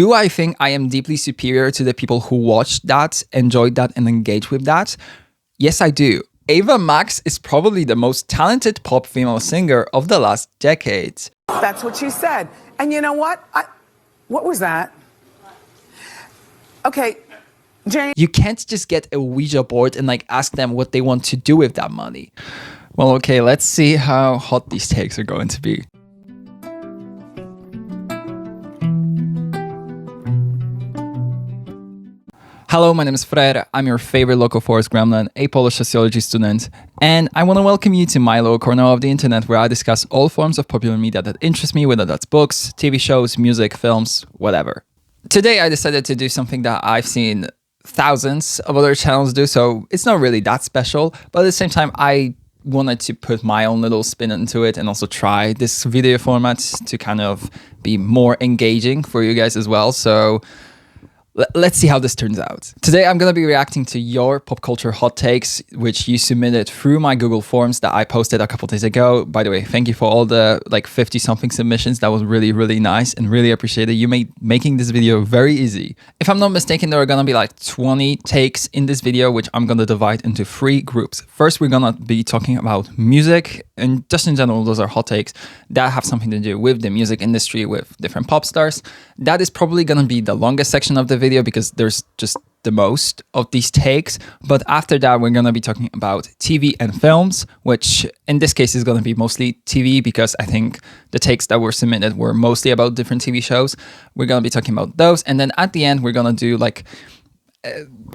Do I think I am deeply superior to the people who watched that, enjoyed that, and engaged with that? Yes, I do. Ava Max is probably the most talented pop female singer of the last decade. That's what she said. And you know what? What was that? Okay, Jane. You can't just get a Ouija board and like ask them what they want to do with that money. Well, okay, let's see how hot these takes are going to be. Hello, my name is Freyr. I'm your favorite local forest gremlin, a Polish sociology student, and I want to welcome you to my little corner of the internet where I discuss all forms of popular media that interest me, whether that's books, TV shows, music, films, whatever. Today, I decided to do something that I've seen thousands of other channels do, so it's not really that special, but at the same time, I wanted to put my own little spin into it and also try this video format to kind of be more engaging for you guys as well. So let's see how this turns out. Today, I'm going to be reacting to your pop culture hot takes, which you submitted through my Google Forms that I posted a couple days ago. By the way, thank you for all the like 50 something submissions. That was really, really nice and really appreciated. You made making this video very easy. If I'm not mistaken, there are going to be like 20 takes in this video, which I'm going to divide into 3 groups. First, we're going to be talking about music, and just in general, those are hot takes that have something to do with the music industry, with different pop stars. That is probably going to be the longest section of the video because there's just the most of these takes. But after that, we're going to be talking about TV and films, which in this case is going to be mostly TV because I think the takes that were submitted were mostly about different TV shows. We're going to be talking about those. And then at the end, we're going to do like,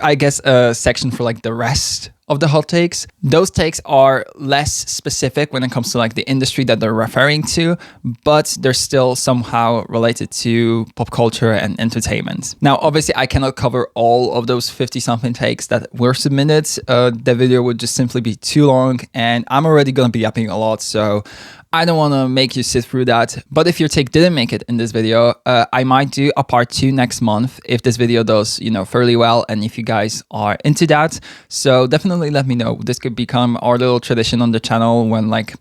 I guess, a section for like the rest of the hot takes. Those takes are less specific when it comes to like the industry that they're referring to, but they're still somehow related to pop culture and entertainment. Now, obviously, I cannot cover all of those 50 something takes that were submitted. The video would just simply be too long, and I'm already going to be yapping a lot, so I don't want to make you sit through that. But if your take didn't make it in this video, I might do a part 2 next month if this video does, fairly well and if you guys are into that. So definitely let me know. This could become our little tradition on the channel when like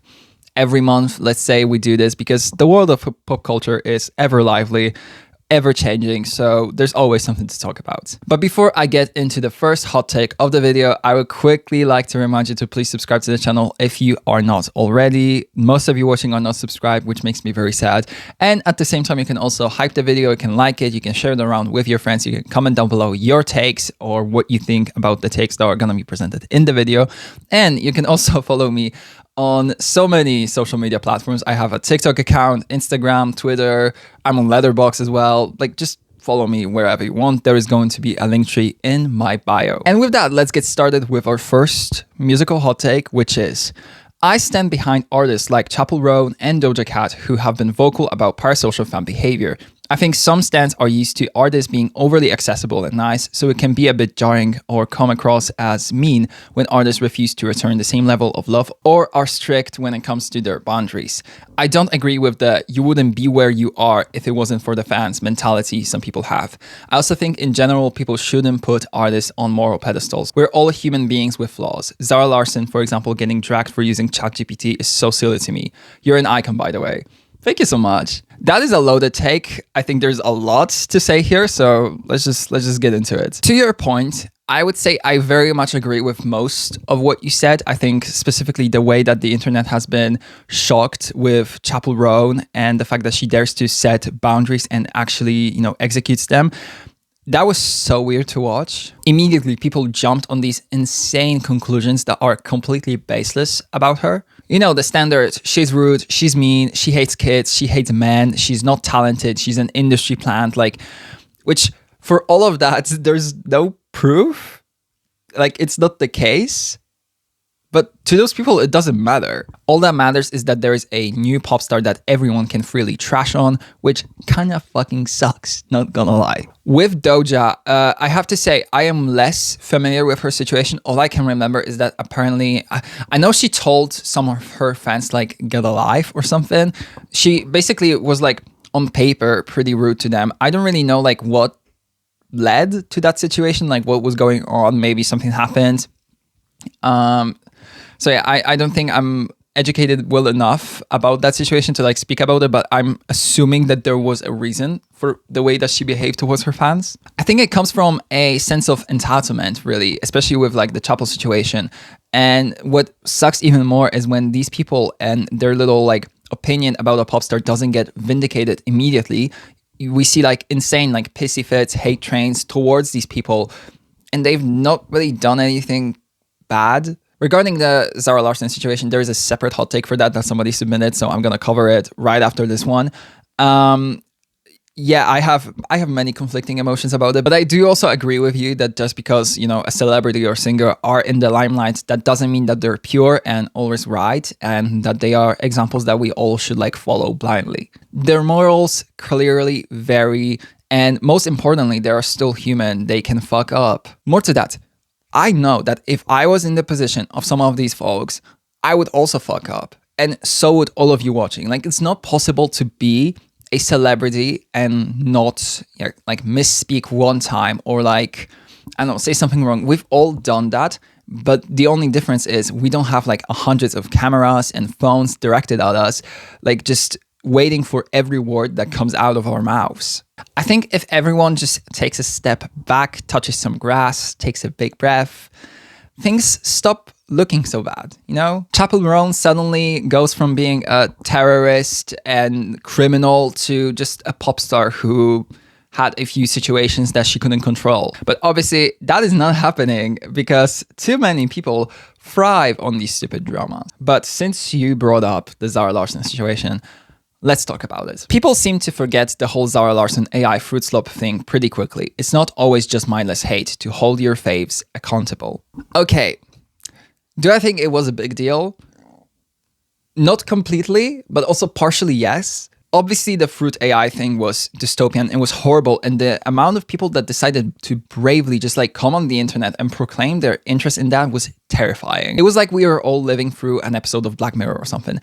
every month, let's say we do this, because the world of pop culture is ever lively, ever changing, so there's always something to talk about. But before I get into the first hot take of the video, I would quickly like to remind you to please subscribe to the channel if you are not already. Most of you watching are not subscribed, which makes me very sad. And at the same time, you can also hype the video, you can like it, you can share it around with your friends, you can comment down below your takes or what you think about the takes that are going to be presented in the video. And you can also follow me on so many social media platforms. I have a TikTok account, Instagram, Twitter. I'm on Letterboxd as well. Like, just follow me wherever you want. There is going to be a link tree in my bio. And with that, let's get started with our first musical hot take, which is, I stand behind artists like Chappell Roan and Doja Cat who have been vocal about parasocial fan behavior. I think some stands are used to artists being overly accessible and nice, so it can be a bit jarring or come across as mean when artists refuse to return the same level of love or are strict when it comes to their boundaries. I don't agree with the "you wouldn't be where you are if it wasn't for the fans" mentality some people have. I also think in general people shouldn't put artists on moral pedestals. We're all human beings with flaws. Zara Larsson, for example, getting dragged for using ChatGPT is so silly to me. You're an icon, by the way. Thank you so much. That is a loaded take. I think there's a lot to say here, so let's just get into it. To your point, I would say I very much agree with most of what you said. I think specifically the way that the internet has been shocked with Chappell Roan and the fact that she dares to set boundaries and actually, executes them. That was so weird to watch. Immediately, people jumped on these insane conclusions that are completely baseless about her. The standard, she's rude, she's mean, she hates kids, she hates men, she's not talented, she's an industry plant, which for all of that, there's no proof. It's not the case. But to those people, it doesn't matter. All that matters is that there is a new pop star that everyone can freely trash on, which kind of fucking sucks, not gonna lie. With Doja, I have to say, I am less familiar with her situation. All I can remember is that apparently, I know she told some of her fans, get a life or something. She basically was, on paper, pretty rude to them. I don't really know, what led to that situation, what was going on. Maybe something happened. So yeah, I don't think I'm educated well enough about that situation to like speak about it, but I'm assuming that there was a reason for the way that she behaved towards her fans. I think it comes from a sense of entitlement, really, especially with like the Chapel situation. And what sucks even more is when these people and their little like opinion about a pop star doesn't get vindicated immediately. We see like insane like pissy fits, hate trains towards these people, and they've not really done anything bad. Regarding the Zara Larsson situation, there is a separate hot take for that somebody submitted, so I'm gonna cover it right after this one. Yeah, I have many conflicting emotions about it, but I do also agree with you that just because, you know, a celebrity or singer are in the limelight, that doesn't mean that they're pure and always right, and that they are examples that we all should like follow blindly. Their morals clearly vary, and most importantly, they are still human. They can fuck up. More to that, I know that if I was in the position of some of these folks, I would also fuck up, and so would all of you watching. Like, it's not possible to be a celebrity and not like misspeak one time or like, I don't know, say something wrong. We've all done that, but the only difference is we don't have like hundreds of cameras and phones directed at us, like just waiting for every word that comes out of our mouths. I think if everyone just takes a step back, touches some grass, takes a big breath, things stop looking so bad, you know? Chappell Roan suddenly goes from being a terrorist and criminal to just a pop star who had a few situations that she couldn't control. But obviously that is not happening because too many people thrive on these stupid dramas. But since you brought up the Zara Larsson situation, let's talk about it. People seem to forget the whole Zara Larsson AI fruit slop thing pretty quickly. It's not always just mindless hate to hold your faves accountable. Okay, do I think it was a big deal? Not completely, but also partially yes. Obviously, the fruit AI thing was dystopian. It was horrible. And the amount of people that decided to bravely just like come on the internet and proclaim their interest in that was terrifying. It was like we were all living through an episode of Black Mirror or something.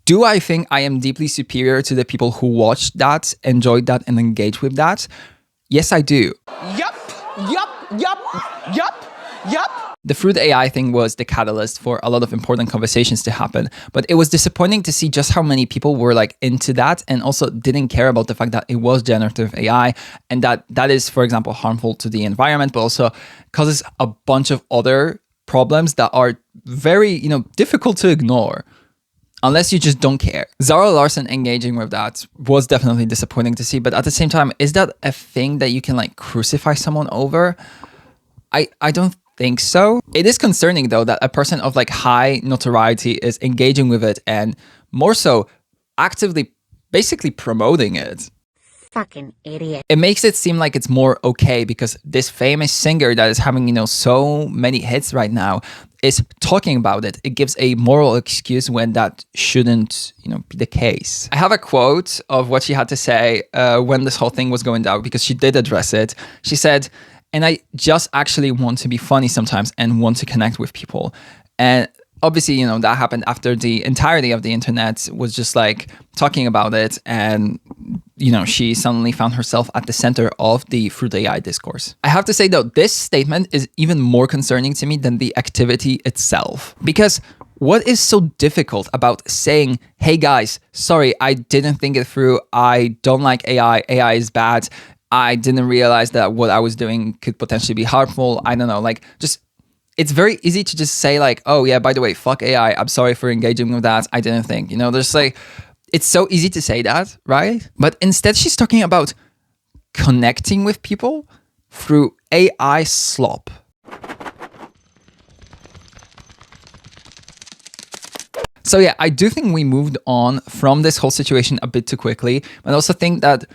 Do I think I am deeply superior to the people who watched that, enjoyed that, and engaged with that? Yes, I do. Yup. The fruit AI thing was the catalyst for a lot of important conversations to happen, but it was disappointing to see just how many people were like into that and also didn't care about the fact that it was generative AI and that is, for example, harmful to the environment, but also causes a bunch of other problems that are very, you know, difficult to ignore unless you just don't care. Zara Larsson engaging with that was definitely disappointing to see, but at the same time, is that a thing that you can like crucify someone over? I don't think so. It is concerning though that a person of like high notoriety is engaging with it and more so actively basically promoting it. Fucking idiot. It makes it seem like it's more okay because this famous singer that is having, you know, so many hits right now is talking about it. It gives a moral excuse when that shouldn't, you know, be the case. I have a quote of what she had to say when this whole thing was going down because she did address it. She said, "And I just actually want to be funny sometimes and want to connect with people." And obviously, you know, that happened after the entirety of the internet was just like talking about it. And, you know, she suddenly found herself at the center of the fruit AI discourse. I have to say, though, this statement is even more concerning to me than the activity itself. Because what is so difficult about saying, "Hey guys, sorry, I didn't think it through. I don't like AI. AI is bad. I didn't realize that what I was doing could potentially be harmful." I don't know, like just, it's very easy to just say like, "Oh yeah, by the way, fuck AI. I'm sorry for engaging with that. I didn't think," you know, there's like, it's so easy to say that, right? But instead she's talking about connecting with people through AI slop. So yeah, I do think we moved on from this whole situation a bit too quickly, but I also think that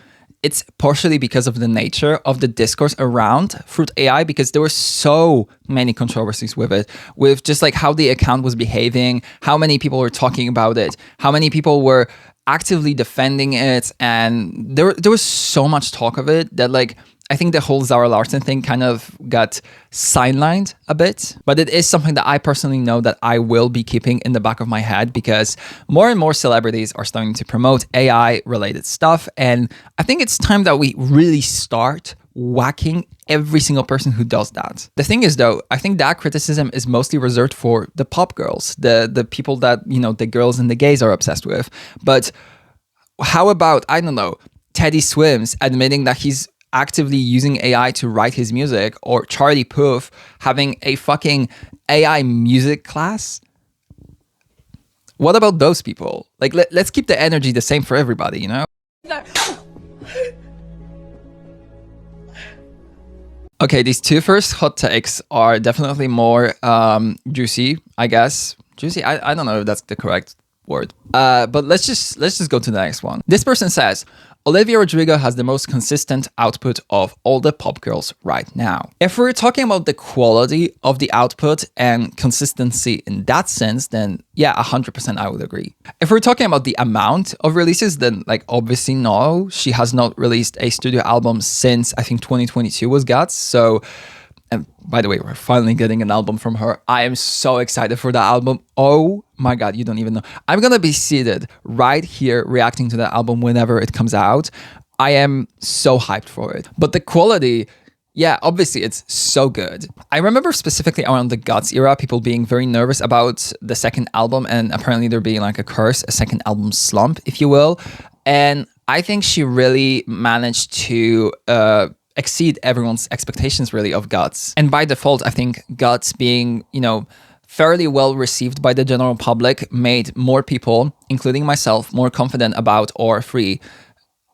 it's partially because of the nature of the discourse around fruit AI, because there were so many controversies with it, with just like how the account was behaving, how many people were talking about it, how many people were actively defending it. And there was so much talk of it that like, I think the whole Zara Larsson thing kind of got sidelined a bit, but it is something that I personally know that I will be keeping in the back of my head because more and more celebrities are starting to promote AI related stuff. And I think it's time that we really start whacking every single person who does that. The thing is though, I think that criticism is mostly reserved for the pop girls, the people that, you know, the girls and the gays are obsessed with. But how about, I don't know, Teddy Swims admitting that he's actively using AI to write his music, or Charlie Puth having a fucking AI music class? What about those people? Like, let's keep the energy the same for everybody, you know? Okay, these two first hot takes are definitely more juicy, I guess. Juicy, I don't know if that's the correct word. But let's just go to the next one. This person says, Olivia Rodrigo has the most consistent output of all the pop girls right now. If we're talking about the quality of the output and consistency in that sense, then yeah, 100% I would agree. If we're talking about the amount of releases, then like obviously no, she has not released a studio album since I think 2022 was Guts. So, and by the way, we're finally getting an album from her. I am so excited for that album. Oh my God, you don't even know. I'm going to be seated right here reacting to that album whenever it comes out. I am so hyped for it. But the quality, yeah, obviously it's so good. I remember specifically around the Guts era, people being very nervous about the second album, and apparently there being like a curse, a second album slump, if you will. And I think she really managed to exceed everyone's expectations really of Guts. And by default, I think Guts being, you know, fairly well received by the general public made more people, including myself, more confident about Or Free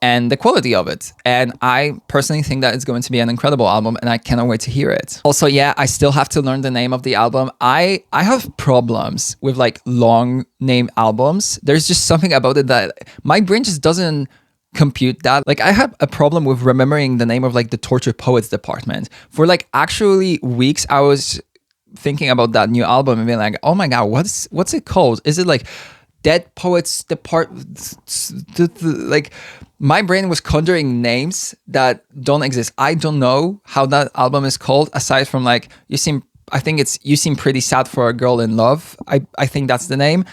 and the quality of it. And I personally think that it's going to be an incredible album, and I cannot wait to hear it. Also, yeah, I still have to learn the name of the album. I have problems with like long name albums. There's just something about it that my brain just doesn't compute that. Like, I had a problem with remembering the name of like the Tortured Poets department. For like actually weeks, I was thinking about that new album and being like, oh my God, what's it called? Is it like Dead Poets Department? Like, my brain was conjuring names that don't exist. I don't know how that album is called, aside from like, You Seem Pretty Sad for a Girl in Love. I think that's the name.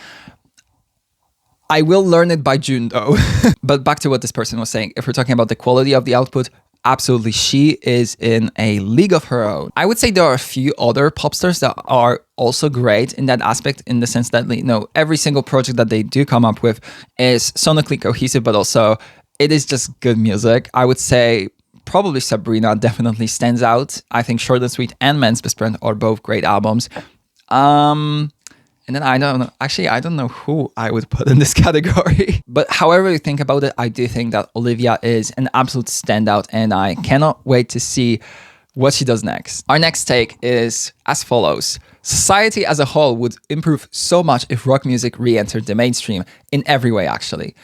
I will learn it by June though. But back to what this person was saying. If we're talking about the quality of the output, absolutely, she is in a league of her own. I would say there are a few other pop stars that are also great in that aspect, in the sense that, you know, every single project that they do come up with is sonically cohesive, but also it is just good music. I would say probably Sabrina definitely stands out. I think Short and Sweet and Man's Best Friend are both great albums. And then I don't know, actually, I don't know who I would put in this category. But however you think about it, I do think that Olivia is an absolute standout, and I cannot wait to see what she does next. Our next take is as follows. Society as a whole would improve so much if rock music re-entered the mainstream, in every way actually.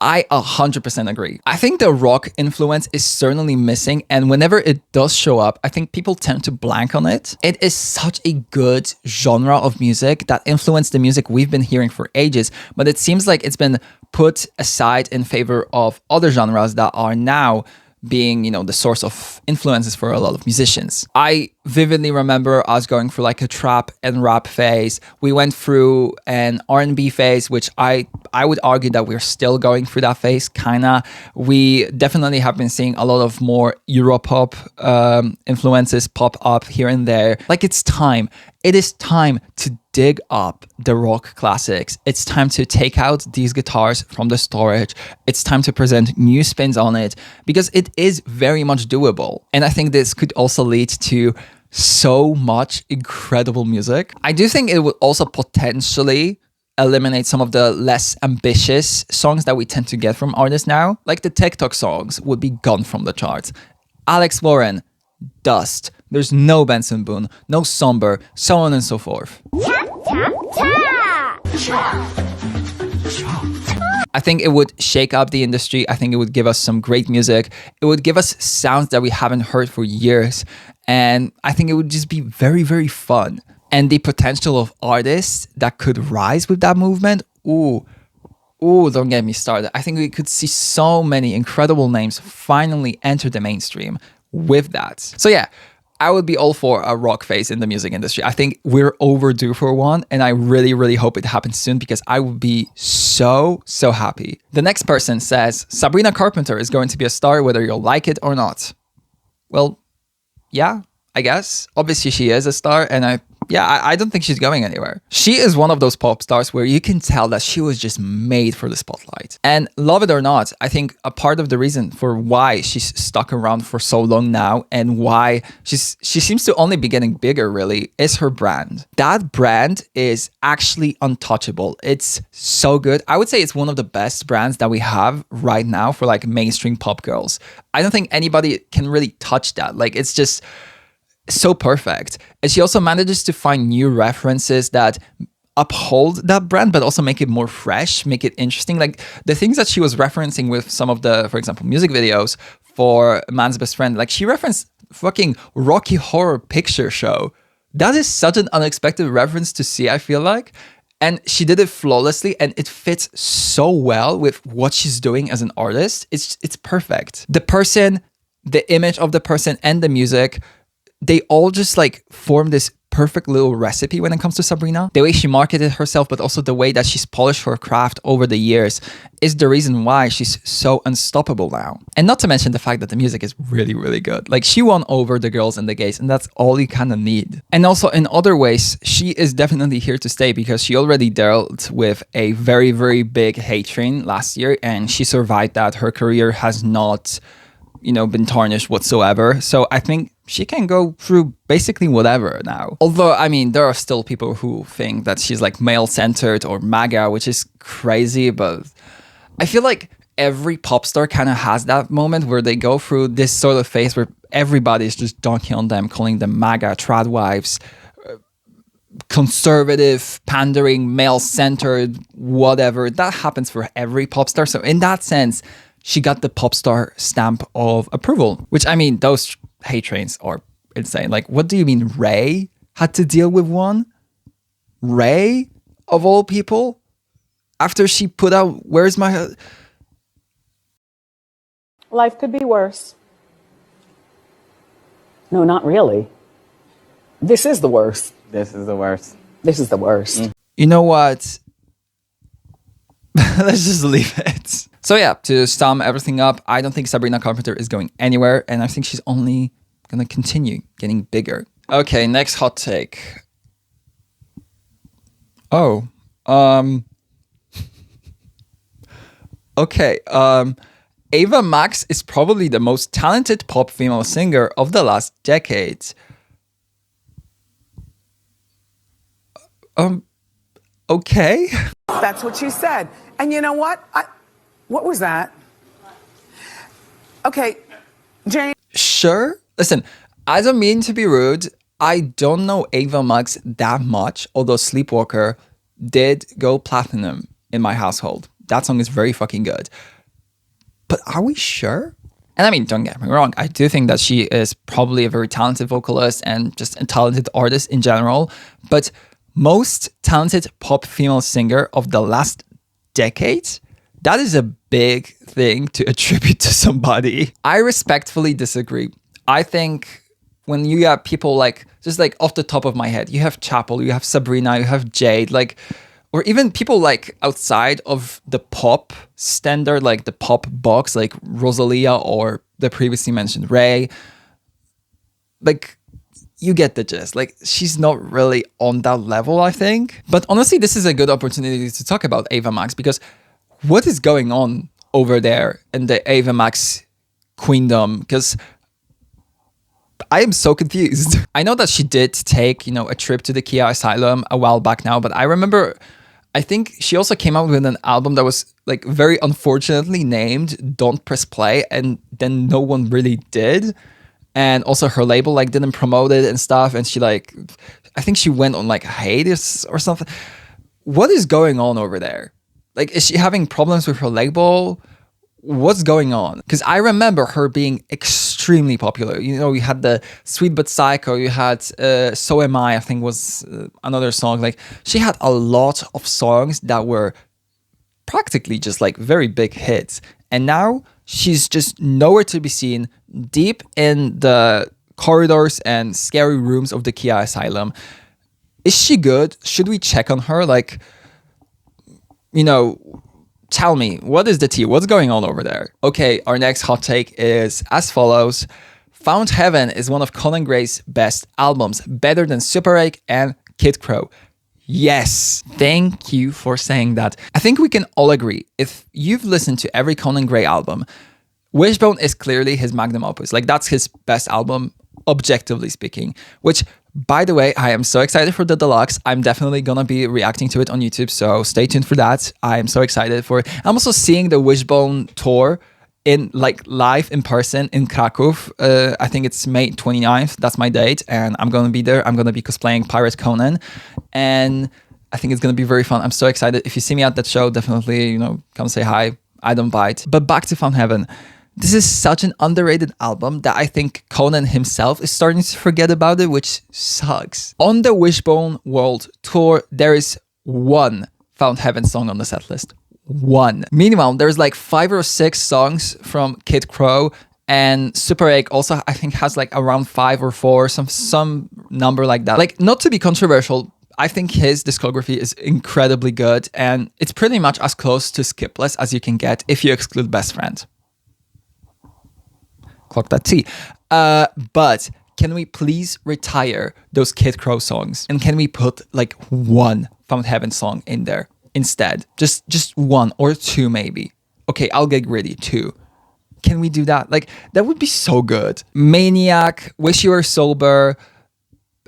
I 100% agree. I think the rock influence is certainly missing, and whenever it does show up, I think people tend to blank on it. It is such a good genre of music that influenced the music we've been hearing for ages, but it seems like it's been put aside in favor of other genres that are now being, you know, the source of influences for a lot of musicians. I vividly remember us going through like a trap and rap phase. We went through an R&B phase, which I would argue that we're still going through that phase, kinda. We definitely have been seeing a lot of more Europop influences pop up here and there. Like, it's time. It is time to dig up the rock classics. It's time to take out these guitars from the storage. It's time to present new spins on it, because it is very much doable. And I think this could also lead to so much incredible music. I do think it would also potentially eliminate some of the less ambitious songs that we tend to get from artists now. Like the TikTok songs would be gone from the charts. Alex Warren, dust. There's no Benson Boone, no Somber, so on and so forth. I think it would shake up the industry. I think it would give us some great music. It would give us sounds that we haven't heard for years. And I think it would just be very, very fun. And the potential of artists that could rise with that movement, ooh, don't get me started. I think we could see so many incredible names finally enter the mainstream with that. So yeah, I would be all for a rock phase in the music industry. I think we're overdue for one, and I really, really hope it happens soon, because I would be so happy. The next person says, Sabrina Carpenter is going to be a star whether you'll like it or not. well, yeah, I guess. Obviously, she is a star, and I don't think she's going anywhere. She is one of those pop stars where you can tell that she was just made for the spotlight. And love it or not, I think a part of the reason for why she's stuck around for so long now and why she seems to only be getting bigger really is her brand. That brand is actually untouchable. It's so good. I would say it's one of the best brands that we have right now for like mainstream pop girls. I don't think anybody can really touch that. Like it's just so perfect. And she also manages to find new references that uphold that brand, but also make it more fresh, make it interesting. Like the things that she was referencing with some of the, for example, music videos for Man's Best Friend, like she referenced fucking Rocky Horror Picture Show. That is such an unexpected reference to see, I feel like. And she did it flawlessly and it fits so well with what she's doing as an artist. It's perfect. The person, the image of the person and the music, they all just like form this perfect little recipe when it comes to Sabrina. The way she marketed herself, but also the way that she's polished her craft over the years is the reason why she's so unstoppable now. And not to mention the fact that the music is really, really good. Like she won over the girls and the gays, and that's all you kind of need. And also in other ways, she is definitely here to stay because she already dealt with a very, very big hate train last year and she survived that. Her career has not, been tarnished whatsoever. So I think she can go through basically whatever now. Although, I mean, there are still people who think that she's like male-centered or MAGA, which is crazy, but I feel like every pop star kind of has that moment where they go through this sort of phase where everybody's just dunking on them, calling them MAGA, trad wives, conservative, pandering, male-centered, whatever. That happens for every pop star. So in that sense, she got the pop star stamp of approval, which I mean, those hate trains are insane. Like, what do you mean Ray had to deal with one? Ray, of all people? After she put out Where's My... Life could be worse. No, not really. This is the worst. This is the worst. This is the worst. You know what? Let's just leave it. So yeah, to sum everything up, I don't think Sabrina Carpenter is going anywhere, and I think she's only gonna continue getting bigger. Okay, next hot take. Oh, okay. Ava Max is probably the most talented pop female singer of the last decade. Okay. That's what she said. And you know what? What was that? Okay, Jane. Sure. Listen, I don't mean to be rude. I don't know Ava Max that much, although Sleepwalker did go platinum in my household. That song is very fucking good. But are we sure? And I mean, don't get me wrong. I do think that she is probably a very talented vocalist and just a talented artist in general. But most talented pop female singer of the last decade, that is a big thing to attribute to somebody. I respectfully disagree. I think when you have people like, just like off the top of my head, you have Chapel, you have Sabrina, you have Jade, like, or even people like outside of the pop standard, like the pop box, like Rosalia or the previously mentioned Ray, like, you get the gist. Like, she's not really on that level, I think. But honestly, this is a good opportunity to talk about Ava Max because what is going on over there in the Ava Max queendom? Because I am so confused. I know that she did take, a trip to the Kia Asylum a while back now, but I remember, I think she also came out with an album that was like very unfortunately named Don't Press Play, and then no one really did. And also her label like didn't promote it and stuff. And she like, I think she went on like hiatus or something. What is going on over there? Like, is she having problems with her label? What's going on? Because I remember her being extremely popular. You had the Sweet But Psycho, you had So Am I think was another song. Like, she had a lot of songs that were practically just like very big hits. And now she's just nowhere to be seen, deep in the corridors and scary rooms of the Kia Asylum. Is she good? Should we check on her? Like, tell me, what is the tea? What's going on over there? Okay, our next hot take is as follows. Found Heaven is one of Conan Gray's best albums, better than Super 8 and Kid Crow. Yes, thank you for saying that. I think we can all agree, if you've listened to every Conan Gray album, Wishbone is clearly his magnum opus. Like, that's his best album, objectively speaking, which, by the way, I am so excited for the deluxe. I'm definitely gonna be reacting to it on YouTube, so stay tuned for that. I am so excited for it. I'm also seeing the Wishbone tour in like live in person in Kraków. I think it's May 29th. That's my date, and I'm gonna be there. I'm gonna be cosplaying Pirate Conan, and I think it's gonna be very fun. I'm so excited. If you see me at that show, definitely, come say hi. I don't bite. But back to Found Heaven. This is such an underrated album that I think Conan himself is starting to forget about it, which sucks. On the Wishbone World Tour, there is one Found Heaven song on the setlist. One. Meanwhile, there's like 5 or 6 songs from Kid Crow, and Super 8 also, I think, has like around 5 or 4, some number like that. Like, not to be controversial, I think his discography is incredibly good, and it's pretty much as close to skipless as you can get if you exclude Best Friend. Clock that T. But can we please retire those Kid Crow songs? And can we put like one Found Heaven song in there instead? Just 1 or 2 maybe. Okay, I'll get greedy, 2. Can we do that? Like, that would be so good. Maniac, Wish You Were Sober,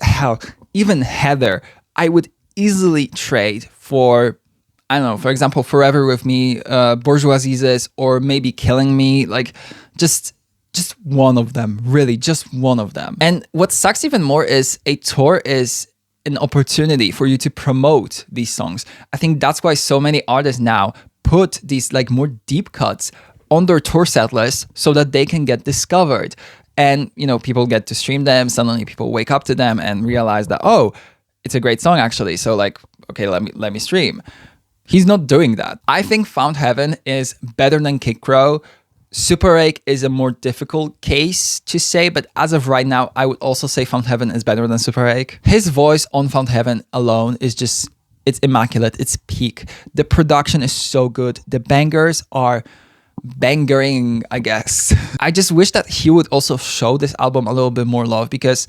hell, even Heather, I would easily trade for, I don't know, for example, Forever With Me, Bourgeoisie's, or maybe Killing Me. Like, just one of them, really, just one of them. And what sucks even more is a tour is an opportunity for you to promote these songs. I think that's why so many artists now put these like more deep cuts on their tour set list so that they can get discovered. And, people get to stream them. Suddenly people wake up to them and realize that, oh, it's a great song actually. So like, okay, let me stream. He's not doing that. I think Found Heaven is better than Kid Crow. Super 8 is a more difficult case to say, but as of right now, I would also say Found Heaven is better than Super 8. His voice on Found Heaven alone is just, it's immaculate. It's peak. The production is so good. The bangers are bangering, I guess. I just wish that he would also show this album a little bit more love, because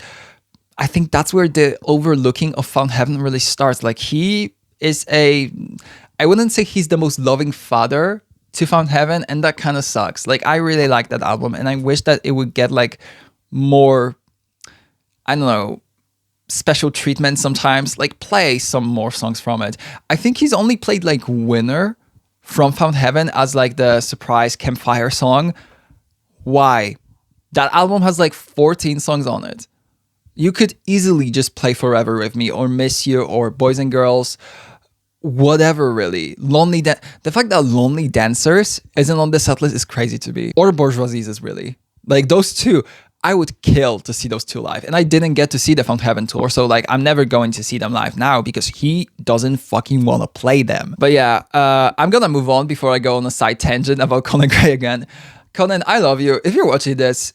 I think that's where the overlooking of Found Heaven really starts. Like, he is I wouldn't say he's the most loving father to Found Heaven, and that kind of sucks. Like, I really like that album, and I wish that it would get like more, I don't know, special treatment sometimes. Like, play some more songs from it. I think he's only played like Winner from Found Heaven as like the surprise campfire song. Why? That album has like 14 songs on it. You could easily just play Forever With Me or Miss You or Boys and Girls, whatever, really. The fact that Lonely Dancers isn't on the setlist is crazy to me. Or Bourgeoisie's is really. Like, those two, I would kill to see those two live. And I didn't get to see the Found Heaven tour, so like, I'm never going to see them live now because he doesn't fucking want to play them. But yeah, I'm gonna move on before I go on a side tangent about Conan Gray again. Conan, I love you. If you're watching this,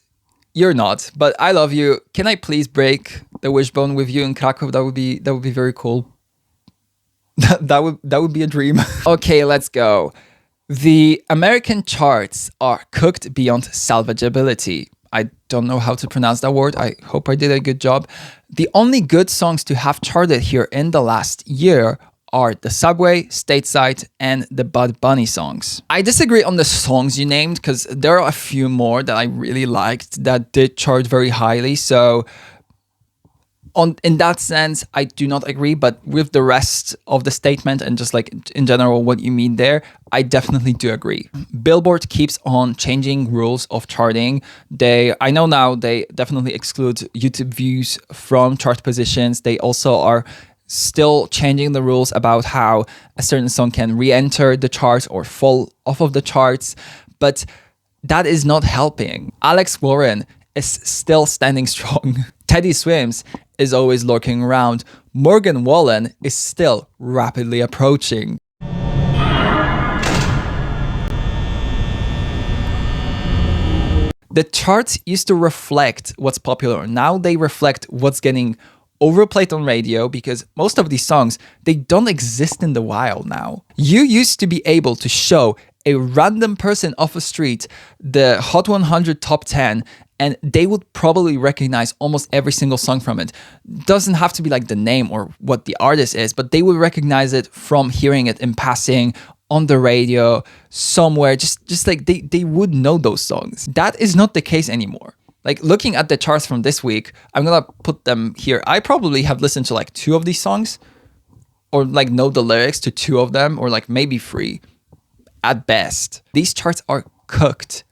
you're not, but I love you. Can I please break the wishbone with you in Krakow? That would be very cool. That would be a dream. Okay, let's go. The American charts are cooked beyond salvageability. I don't know how to pronounce that word. I hope I did a good job. The only good songs to have charted here in the last year are The Subway, Stateside, and the Bud Bunny songs. I disagree on the songs you named because there are a few more that I really liked that did chart very highly. So in that sense, I do not agree, but with the rest of the statement and just like in general what you mean there, I definitely do agree. Billboard keeps on changing rules of charting. I know now they definitely exclude YouTube views from chart positions. They also are still changing the rules about how a certain song can re-enter the charts or fall off of the charts, but that is not helping. Alex Warren is still standing strong. Teddy Swims is always lurking around. Morgan Wallen is still rapidly approaching. The charts used to reflect what's popular. Now they reflect what's getting overplayed on radio, because most of these songs, they don't exist in the wild now. You used to be able to show a random person off a street the Hot 100 Top 10 and they would probably recognize almost every single song from it. Doesn't have to be like the name or what the artist is, but they would recognize it from hearing it in passing, on the radio, somewhere, just like they would know those songs. That is not the case anymore. Like looking at the charts from this week, I'm gonna put them here. I probably have listened to like 2 of these songs, or like know the lyrics to 2 of them, or like maybe 3 at best. These charts are cooked.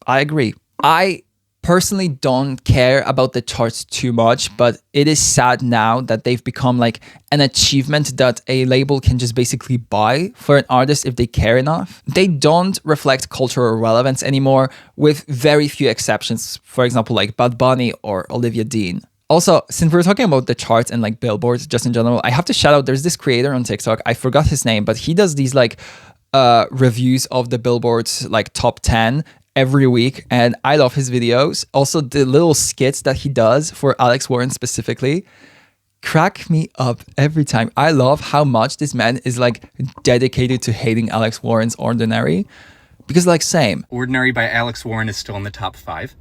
I agree. I personally don't care about the charts too much, but it is sad now that they've become like an achievement that a label can just basically buy for an artist if they care enough. They don't reflect cultural relevance anymore, with very few exceptions. For example, like Bad Bunny or Olivia Dean. Also, since we're talking about the charts and like billboards just in general, I have to shout out, there's this creator on TikTok, I forgot his name, but he does these like reviews of the billboards like top 10 every week, and I love his videos. Also, the little skits that he does for Alex Warren specifically crack me up every time. I love how much this man is like dedicated to hating Alex Warren's Ordinary, because like same. Ordinary by Alex Warren is still in the top 5.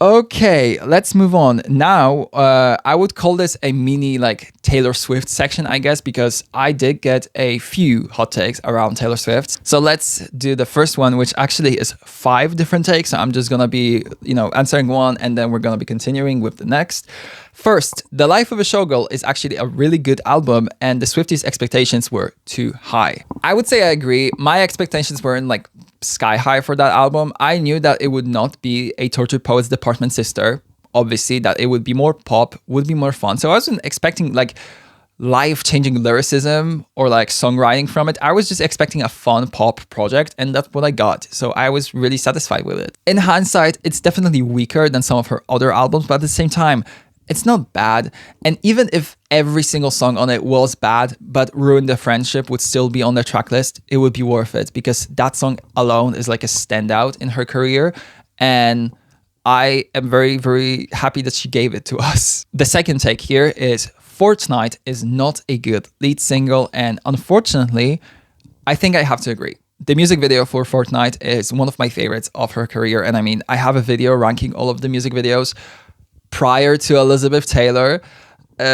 Okay, let's move on. Now, I would call this a mini like Taylor Swift section, I guess, because I did get a few hot takes around Taylor Swift. So let's do the first one, which actually is 5 different takes. So I'm just gonna be, answering one, and then we're gonna be continuing with the next. First, The Life of a Showgirl is actually a really good album, and the Swifties' expectations were too high. I would say I agree. My expectations weren't like sky high for that album. I knew that it would not be a Tortured Poets Department sister. Obviously, that it would be more pop, would be more fun. So I wasn't expecting like life-changing lyricism or like songwriting from it. I was just expecting a fun pop project, and that's what I got. So I was really satisfied with it. In hindsight, it's definitely weaker than some of her other albums, but at the same time, it's not bad. And even if every single song on it was bad, but Ruin the Friendship would still be on the track list, it would be worth it, because that song alone is like a standout in her career. And I am very, very happy that she gave it to us. The second take here is Fortnite is not a good lead single. And unfortunately, I think I have to agree. The music video for Fortnite is one of my favorites of her career. And I mean, I have a video ranking all of the music videos prior to Elizabeth Taylor.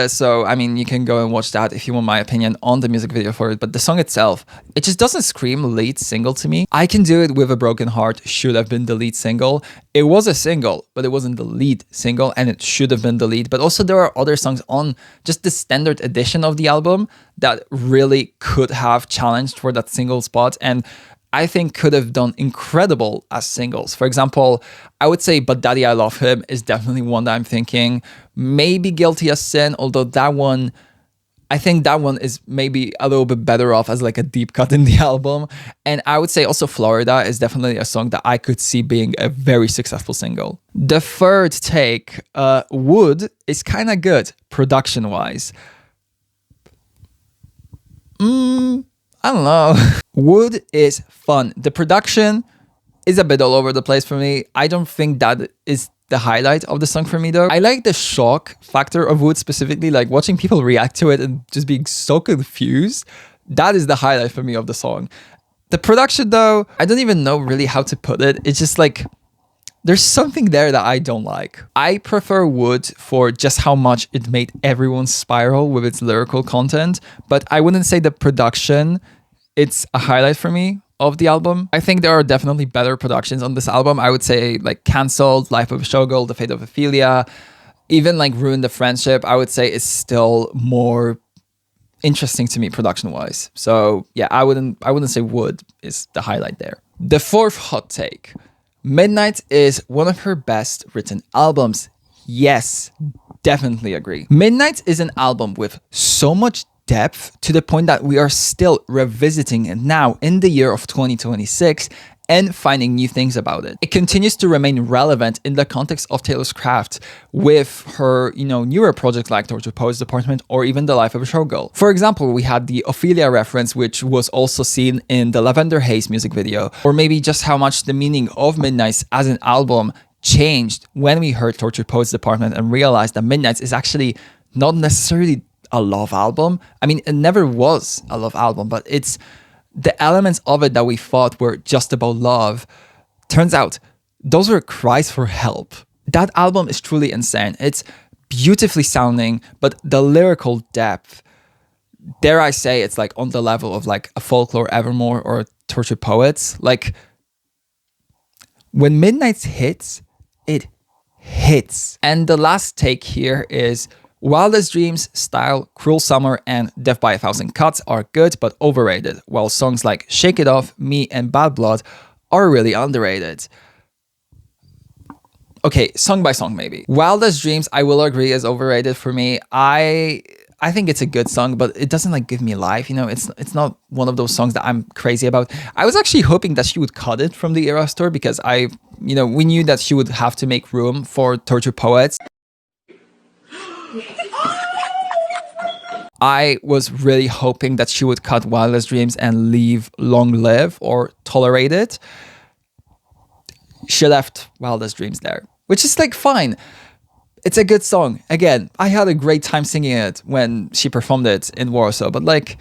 So, I mean, you can go and watch that if you want my opinion on the music video for it. But the song itself, it just doesn't scream lead single to me. I Can Do It With a Broken Heart should have been the lead single. It was a single, but it wasn't the lead single, and it should have been the lead. But also there are other songs on just the standard edition of the album that really could have challenged for that single spot, and I think could have done incredible as singles. For example, I would say But Daddy I Love Him is definitely one that I'm thinking. Maybe Guilty as Sin, although that one, I think that one is maybe a little bit better off as like a deep cut in the album. And I would say also Florida is definitely a song that I could see being a very successful single. The third take, Wood, is kind of good production-wise. I don't know. Wood is fun. The production is a bit all over the place for me. I don't think that is the highlight of the song for me though. I like the shock factor of Wood specifically, like watching people react to it and just being so confused. That is the highlight for me of the song. The production though, I don't even know really how to put it. It's just like, there's something there that I don't like. I prefer Wood for just how much it made everyone spiral with its lyrical content, but I wouldn't say the production, it's a highlight for me of the album. I think there are definitely better productions on this album. I would say like Cancelled, Life of a Showgirl, The Fate of Ophelia, even like Ruin the Friendship, I would say is still more interesting to me production-wise. So yeah, I wouldn't say Wood is the highlight there. The fourth hot take. Midnight is one of her best written albums. Yes, definitely agree. Midnight is an album with so much depth to the point that we are still revisiting it now in the year of 2026 and finding new things about it. It continues to remain relevant in the context of Taylor's craft with her, newer projects like Tortured Poets Department or even The Life of a Showgirl. For example, we had the Ophelia reference, which was also seen in the Lavender Haze music video, or maybe just how much the meaning of Midnights as an album changed when we heard Tortured Poets Department and realized that Midnights is actually not necessarily a love album. I mean, it never was a love album, but it's the elements of it that we thought were just about love Turns out, those were cries for help. That album is truly insane. It's beautifully sounding, but the lyrical depth, dare I say, it's like on the level of like a Folklore, Evermore, or Tortured Poets. Like, when Midnight hits, it hits. And the last take here is Wildest Dreams, Style, Cruel Summer, and Death by a Thousand Cuts are good but overrated, while songs like Shake It Off, Me, and Bad Blood are really underrated. Okay, song by song maybe. Wildest Dreams, I will agree, is overrated for me. I think it's a good song, but it doesn't like give me life. You know, it's not one of those songs that I'm crazy about. I was actually hoping that she would cut it from the Eras tour because we knew that she would have to make room for Tortured Poets. I was really hoping that she would cut Wildest Dreams and leave Long Live or Tolerate It. She left Wildest Dreams there, which is like fine. It's a good song. Again, I had a great time singing it when she performed it in Warsaw, but like,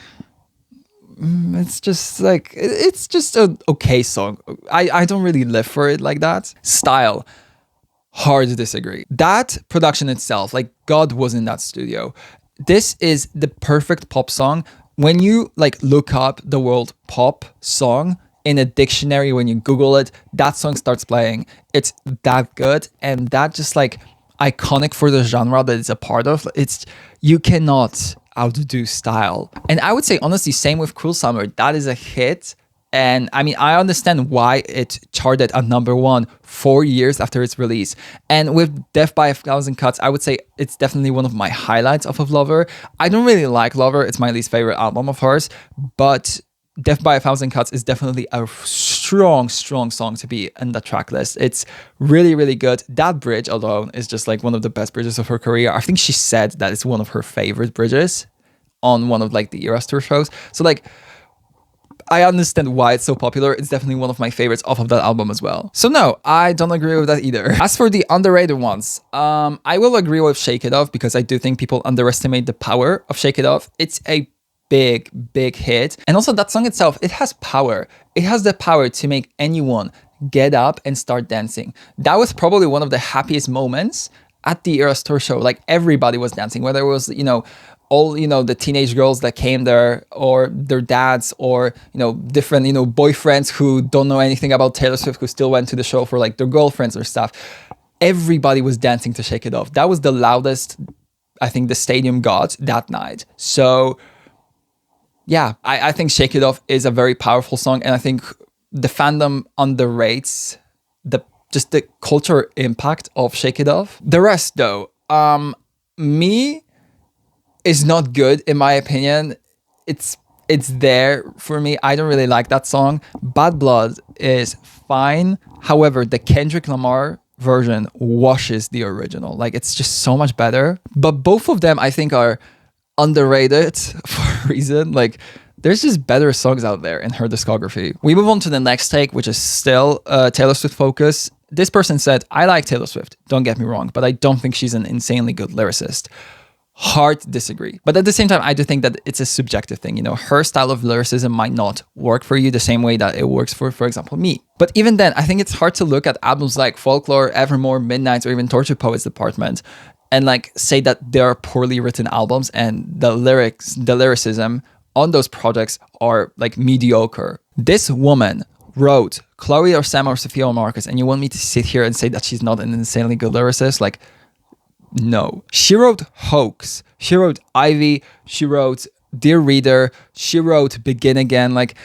it's just an okay song. I don't really live for it like that. Style, hard to disagree. That production itself, like God was in that studio. This is the perfect pop song. When you like look up the word pop song in a dictionary, when you Google it, that song starts playing. It's that good, and that just like iconic for the genre that it's a part of. You cannot outdo Style. And I would say honestly, same with Cruel Summer. That is a hit. And I mean, I understand why it charted at #1 4 years after its release. And with Death by a Thousand Cuts, I would say it's definitely one of my highlights off of Lover. I don't really like Lover. It's my least favorite album of hers. But Death by a Thousand Cuts is definitely a strong song to be in the track list. It's really, really good. That bridge alone is just like one of the best bridges of her career. I think she said that it's one of her favorite bridges on one of like the Eras tour shows. So like, I understand why it's so popular. It's definitely one of my favorites off of that album as well. So no, I don't agree with that either. As for the underrated ones, I will agree with Shake It Off because I do think people underestimate the power of Shake It Off. It's a big hit. And also that song itself, it has power. It has the power to make anyone get up and start dancing. That was probably one of the happiest moments at the Eras tour show. Like everybody was dancing, whether it was, all, the teenage girls that came there or their dads or, different, boyfriends who don't know anything about Taylor Swift who still went to the show for like their girlfriends or stuff. Everybody was dancing to Shake It Off. That was the loudest I think the stadium got that night. So yeah, I think Shake It Off is a very powerful song, and I think the fandom underrates the culture impact of Shake It Off. The rest though, Me is not good in my opinion. It's there for me. I don't really like that song. Bad Blood is fine. However, the Kendrick Lamar version washes the original. Like, it's just so much better. But both of them I think are underrated for a reason. Like, there's just better songs out there in her discography. We move on to the next take, which is still Taylor Swift focus. This person said, I like Taylor Swift, don't get me wrong, but I don't think she's an insanely good lyricist. Hard to disagree. But at the same time, I do think that it's a subjective thing. Her style of lyricism might not work for you the same way that it works for example, me. But even then, I think it's hard to look at albums like Folklore, Evermore, Midnight, or even Tortured Poets Department and like say that they are poorly written albums and the lyricism on those projects are like mediocre. This woman wrote Chloe or Sam or Sophia or Marcus, and you want me to sit here and say that she's not an insanely good lyricist? Like, no. She wrote Hoax. She wrote Ivy. She wrote Dear Reader. She wrote Begin Again. Like,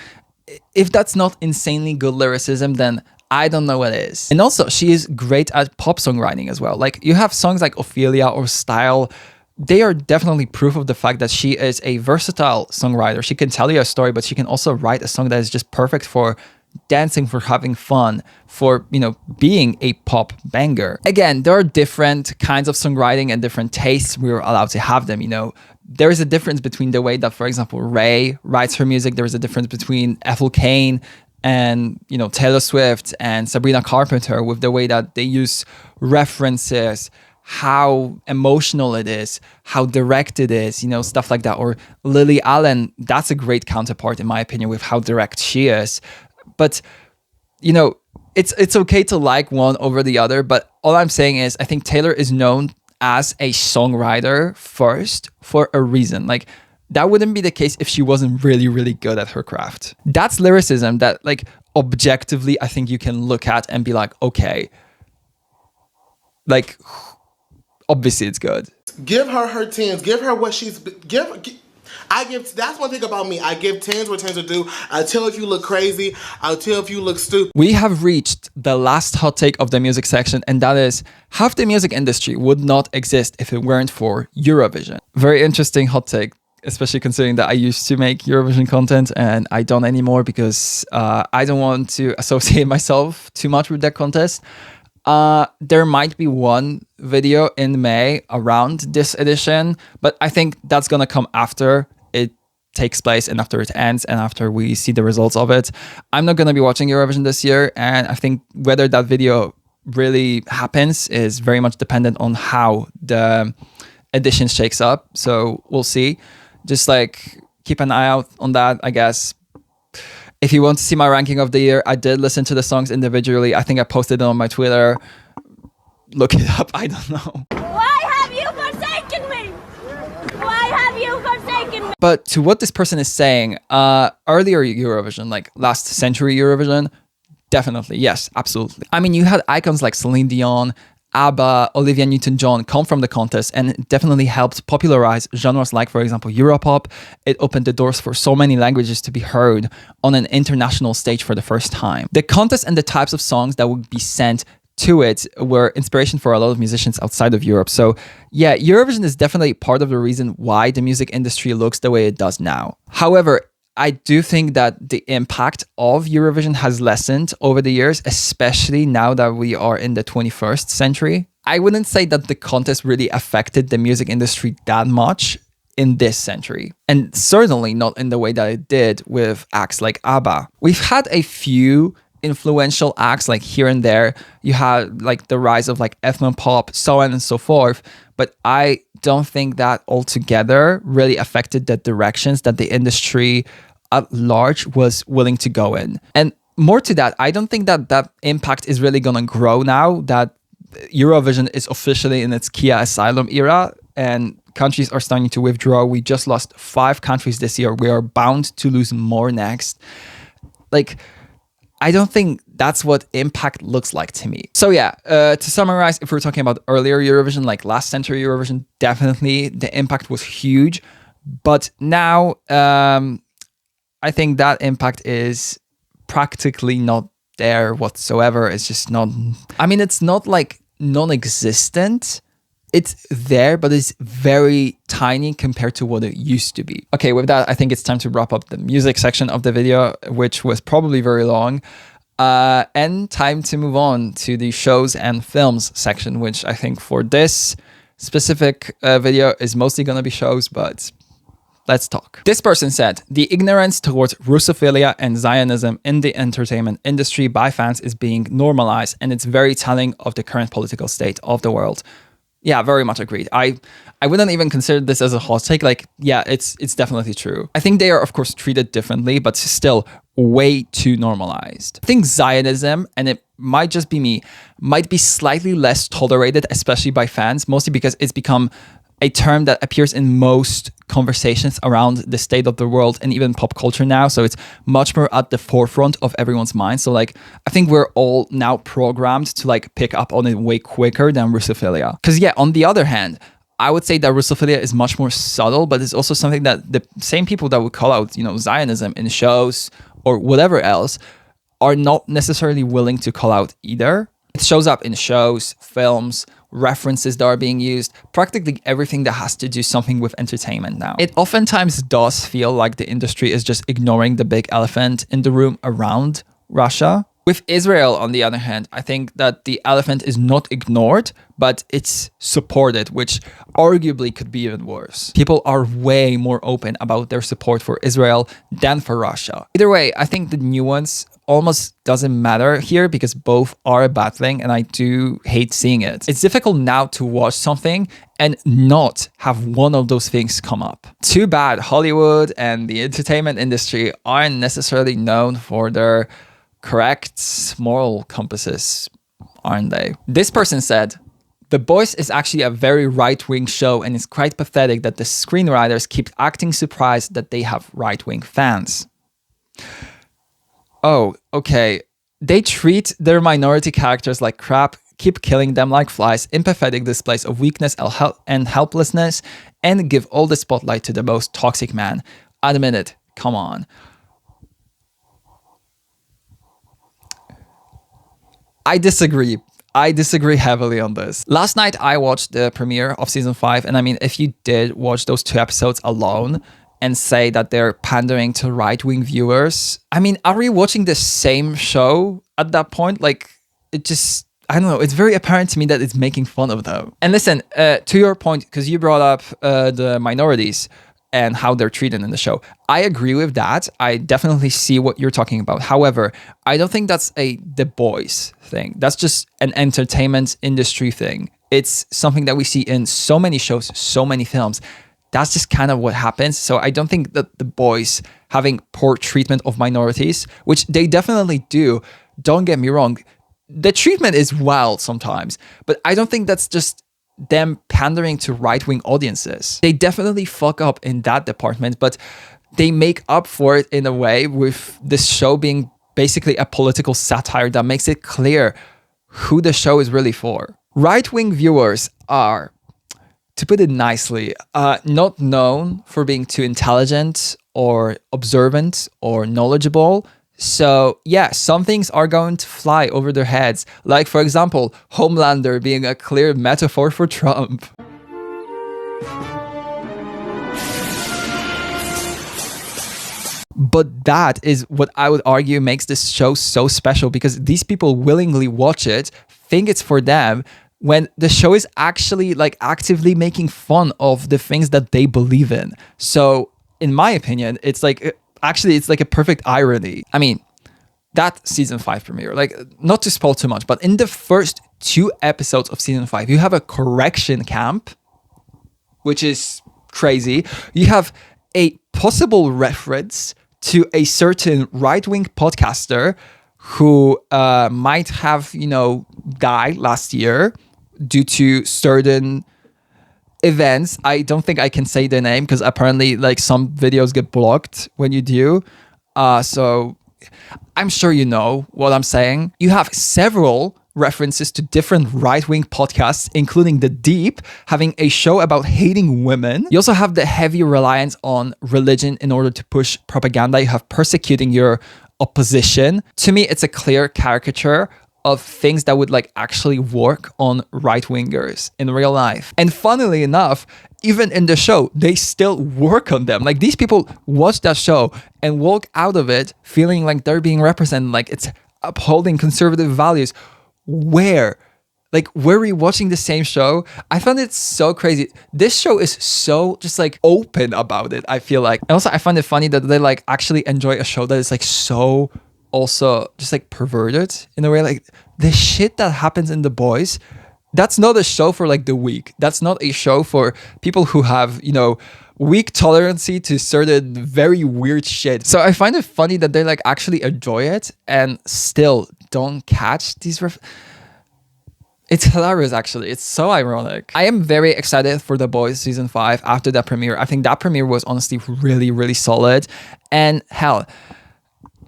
if that's not insanely good lyricism, then I don't know what is. And also, she is great at pop songwriting as well. Like, you have songs like Ophelia or Style. They are definitely proof of the fact that she is a versatile songwriter. She can tell you a story, but she can also write a song that is just perfect for dancing, for having fun, for, being a pop banger. Again, there are different kinds of songwriting and different tastes. We're allowed to have them, There is a difference between the way that, for example, Ray writes her music. There is a difference between Ethel Cain and, Taylor Swift and Sabrina Carpenter with the way that they use references, how emotional it is, how direct it is, stuff like that. Or Lily Allen, that's a great counterpart in my opinion with how direct she is. But, it's okay to like one over the other, but all I'm saying is I think Taylor is known as a songwriter first for a reason. Like, that wouldn't be the case if she wasn't really, really good at her craft. That's lyricism that, like, objectively, I think you can look at and be like, okay, like, obviously it's good. Give her her tens. Give her what she's that's one thing about me. I give tens what tens are due. I'll tell if you look crazy. I'll tell if you look stupid. We have reached the last hot take of the music section, and that is half the music industry would not exist if it weren't for Eurovision. Very interesting hot take, especially considering that I used to make Eurovision content and I don't anymore because I don't want to associate myself too much with that contest. There might be one video in May around this edition, but I think that's gonna come after it takes place and after it ends and after we see the results of it. I'm not gonna be watching Eurovision this year, and I think whether that video really happens is very much dependent on how the edition shakes up. So we'll see. Just like keep an eye out on that, I guess. If you want to see my ranking of the year, I did listen to the songs individually. I think I posted it on my Twitter. Look it up. I don't know. Why have you forsaken me? Why have you forsaken me? But to what this person is saying, earlier Eurovision, like last century Eurovision, definitely, yes, absolutely. I mean, you had icons like Celine Dion, ABBA, Olivia Newton-John come from the contest, and it definitely helped popularize genres like, for example, Europop. It opened the doors for so many languages to be heard on an international stage for the first time. The contest and the types of songs that would be sent to it were inspiration for a lot of musicians outside of Europe. So yeah, Eurovision is definitely part of the reason why the music industry looks the way it does now. However, I do think that the impact of Eurovision has lessened over the years, especially now that we are in the 21st century. I wouldn't say that the contest really affected the music industry that much in this century, and certainly not in the way that it did with acts like ABBA. We've had a few influential acts like here and there. You had like the rise of like ethno pop, so on and so forth, but I don't think that altogether really affected the directions that the industry at large was willing to go in. And more to that, I don't think that that impact is really gonna grow now that Eurovision is officially in its Kia Asylum era and countries are starting to withdraw. We just lost 5 countries this year. We are bound to lose more next. Like, I don't think that's what impact looks like to me. So yeah, to summarize, if we're talking about earlier Eurovision, like last century Eurovision, definitely the impact was huge. But now, I think that impact is practically not there whatsoever. It's just not, I mean, it's not like non-existent. It's there, but it's very tiny compared to what it used to be. Okay, with that, I think it's time to wrap up the music section of the video, which was probably very long. And time to move on to the shows and films section, which I think for this specific video is mostly going to be shows, but let's talk. This person said, the ignorance towards Russophilia and Zionism in the entertainment industry by fans is being normalized, and it's very telling of the current political state of the world. Yeah, very much agreed. I wouldn't even consider this as a hot take. Like, yeah, it's definitely true. I think they are, of course, treated differently, but still way too normalized. I think Zionism, and it might just be me, might be slightly less tolerated, especially by fans, mostly because it's become a term that appears in most conversations around the state of the world and even pop culture now. So it's much more at the forefront of everyone's mind. So like, I think we're all now programmed to like pick up on it way quicker than Russophilia. Because yeah, on the other hand, I would say that Russophilia is much more subtle, but it's also something that the same people that would call out, Zionism in shows or whatever else are not necessarily willing to call out either. It shows up in shows, films, references that are being used, practically everything that has to do something with entertainment now. It oftentimes does feel like the industry is just ignoring the big elephant in the room around Russia. With Israel, on the other hand, I think that the elephant is not ignored, but it's supported, which arguably could be even worse. People are way more open about their support for Israel than for Russia. Either way, I think the nuance almost doesn't matter here because both are a bad thing and I do hate seeing it. It's difficult now to watch something and not have one of those things come up. Too bad Hollywood and the entertainment industry aren't necessarily known for their correct moral compasses, aren't they? This person said, The Boys is actually a very right-wing show, and it's quite pathetic that the screenwriters keep acting surprised that they have right-wing fans. Oh, okay. They treat their minority characters like crap, keep killing them like flies, empathetic displays of weakness and helplessness, and give all the spotlight to the most toxic man. Admit it. Come on. I disagree. I disagree heavily on this. Last night, I watched the premiere of season 5. And I mean, if you did watch those 2 episodes alone and say that they're pandering to right-wing viewers, I mean, are we watching the same show at that point? Like, it just, I don't know. It's very apparent to me that it's making fun of them. And listen, to your point, because you brought up the minorities and how they're treated in the show. I agree with that. I definitely see what you're talking about. However, I don't think that's a The Boys thing. That's just an entertainment industry thing. It's something that we see in so many shows, so many films. That's just kind of what happens. So I don't think that The Boys having poor treatment of minorities, which they definitely do, don't get me wrong, the treatment is wild sometimes, but I don't think that's just them pandering to right-wing audiences. They definitely fuck up in that department, but they make up for it in a way with this show being basically a political satire that makes it clear who the show is really for. Right-wing viewers are, to put it nicely, not known for being too intelligent or observant or knowledgeable. So yeah, some things are going to fly over their heads. Like, for example, Homelander being a clear metaphor for Trump. But that is what I would argue makes this show so special, because these people willingly watch it, think it's for them, when the show is actually like actively making fun of the things that they believe in. So in my opinion, it's like, actually, it's like a perfect irony. I mean, that season 5 premiere, like, not to spoil too much, but in the first 2 episodes of season 5, you have a correction camp, which is crazy. You have a possible reference to a certain right-wing podcaster who might have, died last year due to certain events. I don't think I can say the name because apparently like some videos get blocked when you do. So I'm sure you know what I'm saying. You have several references to different right-wing podcasts, including The Deep, having a show about hating women. You also have the heavy reliance on religion in order to push propaganda. You have persecuting your opposition. To me, it's a clear caricature of things that would like actually work on right-wingers in real life. And funnily enough, even in the show, they still work on them. Like, these people watch that show and walk out of it feeling like they're being represented, like it's upholding conservative values. Where? Like, were we watching the same show? I found it so crazy. This show is so just like open about it, I feel like. And also, I find it funny that they like actually enjoy a show that is like so also just like perverted in a way. Like, the shit that happens in The Boys, that's not a show for like the weak. That's not a show for people who have, weak tolerancy to certain very weird shit. So I find it funny that they like actually enjoy it and still don't catch these It's hilarious, actually. It's so ironic. I am very excited for The Boys season 5 after that premiere. I think that premiere was honestly really, really solid. And hell,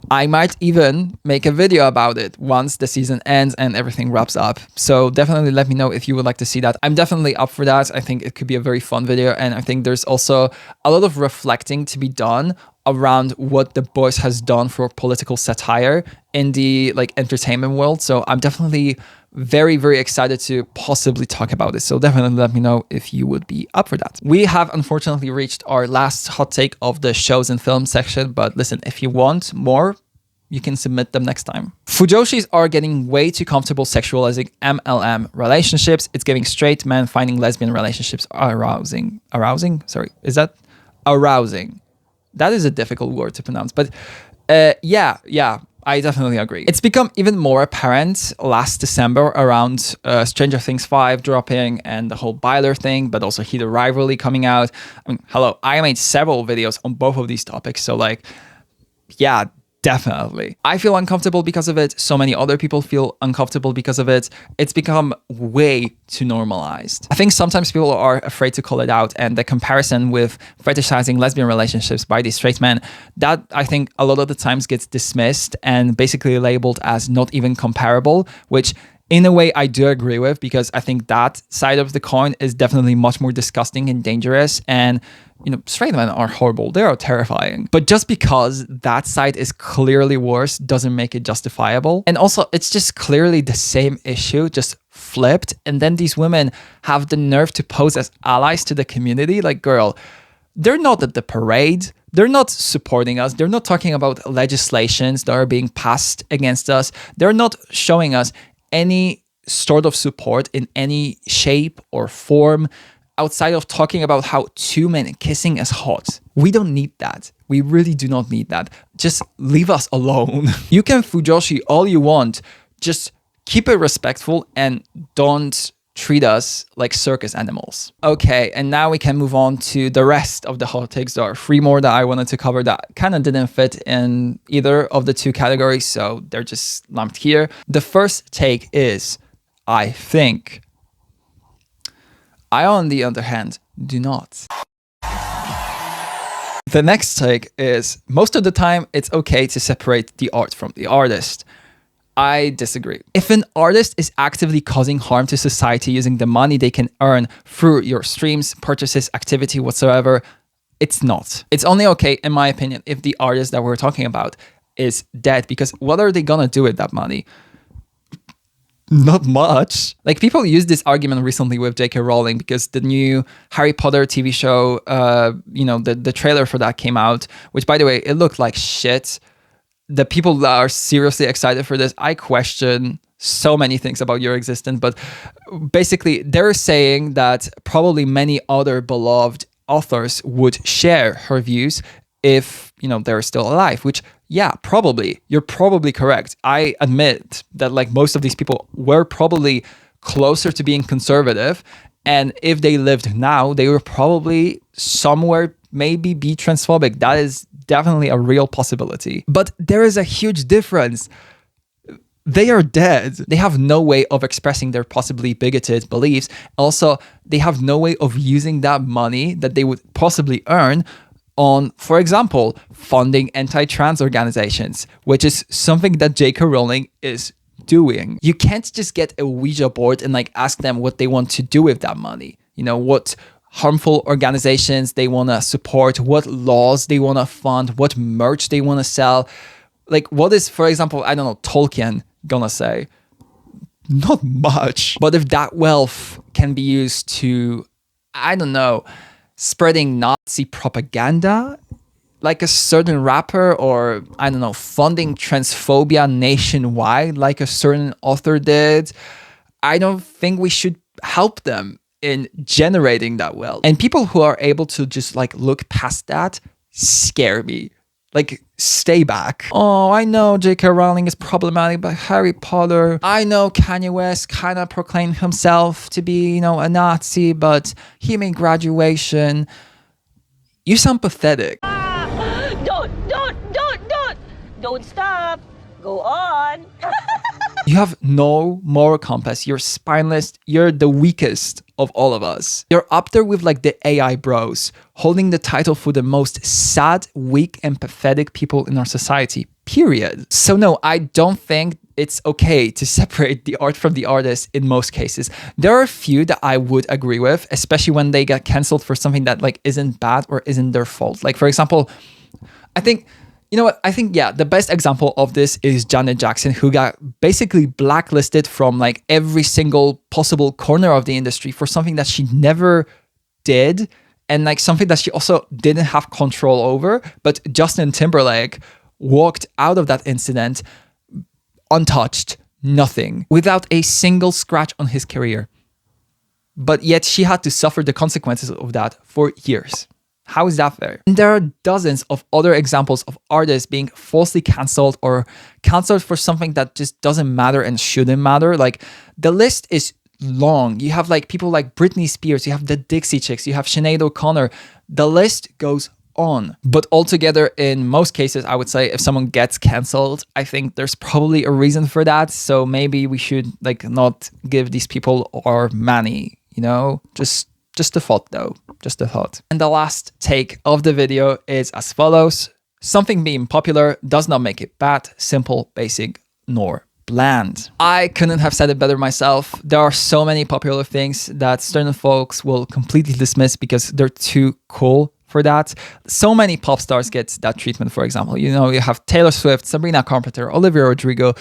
I might even make a video about it once the season ends and everything wraps up. So definitely let me know if you would like to see that. I'm definitely up for that. I think it could be a very fun video. And I think there's also a lot of reflecting to be done around what The Boys has done for political satire in the like entertainment world. So I'm definitely very, very excited to possibly talk about this. So definitely let me know if you would be up for that. We have unfortunately reached our last hot take of the shows and film section. But listen, if you want more, you can submit them next time. Fujoshis are getting way too comfortable sexualizing MLM relationships. It's giving straight men finding lesbian relationships arousing. Arousing? Sorry, is that arousing? That is a difficult word to pronounce, but yeah, I definitely agree. It's become even more apparent last December around Stranger Things 5 dropping and the whole Byler thing, but also Heated Rivalry coming out. I mean, hello, I made several videos on both of these topics. So like, yeah, Definitely. I feel uncomfortable because of it. So many other people feel uncomfortable because of it. It's become way too normalized. I think sometimes people are afraid to call it out, and the comparison with fetishizing lesbian relationships by these straight men, that I think a lot of the times gets dismissed and basically labeled as not even comparable, which in a way I do agree with, because I think that side of the coin is definitely much more disgusting and dangerous. And straight men are horrible. They are terrifying. But just because that side is clearly worse doesn't make it justifiable. And also, it's just clearly the same issue, just flipped. And then these women have the nerve to pose as allies to the community. Like, girl, they're not at the parade. They're not supporting us. They're not talking about legislations that are being passed against us. They're not showing us any sort of support in any shape or form outside of talking about how two men kissing is hot. We don't need that. We really do not need that. Just leave us alone. You can fujoshi all you want. Just keep it respectful and don't treat us like circus animals. Okay, and now we can move on to the rest of the hot takes. There are 3 more that I wanted to cover that kind of didn't fit in either of the 2 categories, so they're just lumped here. The first take is, I think. I, on the other hand, do not. The next take is, most of the time, it's okay to separate the art from the artist. I disagree. If an artist is actively causing harm to society using the money they can earn through your streams, purchases, activity, whatsoever, it's not. It's only okay, in my opinion, if the artist that we're talking about is dead, because what are they gonna do with that money? Not much. Like, people used this argument recently with J.K. Rowling because the new Harry Potter TV show, the trailer for that came out, which, by the way, it looked like shit. The people that are seriously excited for this, I question so many things about your existence, but basically they're saying that probably many other beloved authors would share her views if, they're still alive, which, yeah, probably. You're probably correct. I admit that most of these people were probably closer to being conservative, and if they lived now, they were probably somewhere maybe be transphobic. That is definitely a real possibility. But there is a huge difference. They are dead. They have no way of expressing their possibly bigoted beliefs. Also, they have no way of using that money that they would possibly earn on, for example, funding anti-trans organizations, which is something that J.K. Rowling is doing. You can't just get a Ouija board and ask them what they want to do with that money. What harmful organizations they want to support, what laws they want to fund, what merch they want to sell. What is, for example, I don't know, Tolkien gonna say? Not much. But if that wealth can be used to, I don't know, spreading Nazi propaganda, like a certain rapper, or, I don't know, funding transphobia nationwide, like a certain author did, I don't think we should help them in generating that wealth. And people who are able to just look past that scare me. Stay back. Oh, I know J.K. Rowling is problematic, but Harry Potter. I know Kanye West kind of proclaimed himself to be, a Nazi, but he made Graduation. You sound pathetic. Don't stop. Go on. You have no moral compass. You're spineless. You're the weakest of all of us. You're up there with the AI bros, holding the title for the most sad, weak, and pathetic people in our society, period. So no, I don't think it's okay to separate the art from the artist in most cases. There are a few that I would agree with, especially when they get canceled for something that isn't bad or isn't their fault. For example, I think the best example of this is Janet Jackson, who got basically blacklisted from every single possible corner of the industry for something that she never did, and something that she also didn't have control over. But Justin Timberlake walked out of that incident untouched, nothing, without a single scratch on his career. But yet she had to suffer the consequences of that for years. How is that fair? And there are dozens of other examples of artists being falsely cancelled or cancelled for something that just doesn't matter and shouldn't matter. The list is long. You have people like Britney Spears, you have the Dixie Chicks, you have Sinead O'Connor. The list goes on. But altogether, in most cases, I would say if someone gets canceled, I think there's probably a reason for that. So maybe we should like not give these people our money, you know? Just a thought though, just a thought. And the last take of the video is as follows. Something being popular does not make it bad, simple, basic, nor bland. I couldn't have said it better myself. There are so many popular things that certain folks will completely dismiss because they're too cool for that. So many pop stars get that treatment, for example. You know, you have Taylor Swift, Sabrina Carpenter, Olivia Rodrigo,